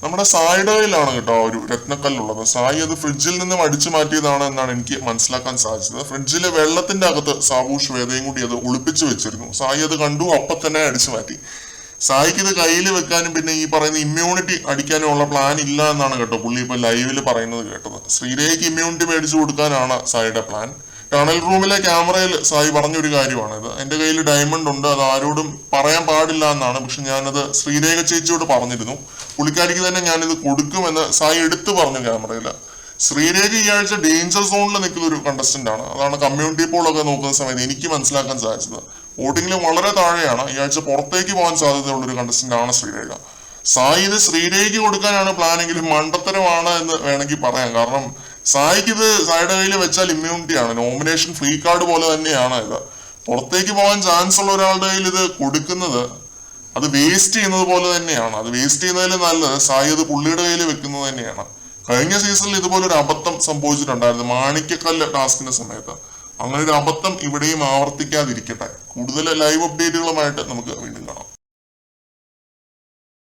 നമ്മുടെ സായിയുടെ കയ്യിലാണ് കേട്ടോ ഒരു രത്നക്കല്ലുള്ളത്. സായി അത് ഫ്രിഡ്ജിൽ നിന്നും അടിച്ചു മാറ്റിയതാണ് എന്നാണ് എനിക്ക് മനസ്സിലാക്കാൻ സാധിച്ചത്. ഫ്രിഡ്ജിലെ വെള്ളത്തിന്റെ അകത്ത് സാബു ശ്വേതയും കൂടി അത് ഒളിപ്പിച്ചു വെച്ചിരുന്നു. സായി അത് കണ്ടു, അപ്പൊ തന്നെ അടിച്ചു മാറ്റി. സായിക്ക് ഇത് കയ്യിൽ വെക്കാനും പിന്നെ ഈ പറയുന്ന ഇമ്മ്യൂണിറ്റി അടിക്കാനും ഉള്ള പ്ലാൻ ഇല്ല എന്നാണ് കേട്ടോ പുള്ളി ഇപ്പൊ ലൈവിൽ പറയുന്നത് കേട്ടത്. ശ്രീരേഖയ്ക്ക് ഇമ്മ്യൂണിറ്റി മേടിച്ചു കൊടുക്കാനാണ് സായിയുടെ പ്ലാൻ. ടണൽ റൂമിലെ ക്യാമറയിൽ സായി പറഞ്ഞൊരു കാര്യമാണിത്. എന്റെ കയ്യിൽ ഡയമണ്ട് ഉണ്ട്, അത് ആരോടും പറയാൻ പാടില്ല എന്നാണ്. പക്ഷെ ഞാനത് ശ്രീരേഖ ചേച്ചിയോട് പറഞ്ഞിരുന്നു. പുള്ളിക്കാരിക്ക് തന്നെ ഞാനിത് കൊടുക്കുമെന്ന് സായി എടുത്തു പറഞ്ഞു ക്യാമറയിൽ. ശ്രീരേഖ ഈ ആഴ്ച ഡേഞ്ചർ സോണിൽ നിൽക്കുന്ന ഒരു കണ്ടസ്റ്റന്റ് ആണ്. അതാണ് കമ്മ്യൂണിറ്റി പോളൊക്കെ നോക്കുന്ന സമയത്ത് എനിക്ക് മനസ്സിലാക്കാൻ സാധിച്ചത്. വോട്ടിംഗിൽ വളരെ താഴെയാണ്. ഈ ആഴ്ച പുറത്തേക്ക് പോകാൻ സാധ്യതയുള്ള ഒരു കണ്ടസ്റ്റന്റ് ആണ് ശ്രീരേഖ. സായി ഇത് ശ്രീരേഖയ്ക്ക് കൊടുക്കാനാണ് പ്ലാനെങ്കിലും മണ്ടത്തരമാണ് എന്ന് വേണമെങ്കിൽ പറയാം. കാരണം സായിക്ക് ഇത് സായിയുടെ കയ്യിൽ വെച്ചാൽ ഇമ്മ്യൂണിറ്റിയാണ്, നോമിനേഷൻ ഫ്രീ കാർഡ് പോലെ തന്നെയാണ് ഇത്. പുറത്തേക്ക് പോകാൻ ചാൻസ് ഉള്ള ഒരാളുടെ കയ്യിൽ ഇത് കൊടുക്കുന്നത് അത് വേസ്റ്റ് ചെയ്യുന്നത് പോലെ തന്നെയാണ്. അത് വേസ്റ്റ് ചെയ്യുന്നതിൽ നല്ലത് സായി അത് പുള്ളിയുടെ കയ്യിൽ വെക്കുന്നത് തന്നെയാണ്. കഴിഞ്ഞ സീസണിൽ ഇതുപോലെ ഒരു അബദ്ധം സംഭവിച്ചിട്ടുണ്ടായിരുന്നു മാണിക്കക്കല്ല് ടാസ്കിന്റെ സമയത്ത്. അങ്ങനെ ഒരു അബദ്ധം ഇവിടെയും ആവർത്തിക്കാതിരിക്കട്ടെ. കൂടുതൽ ലൈവ് അപ്ഡേറ്റുകളുമായിട്ട് നമുക്ക്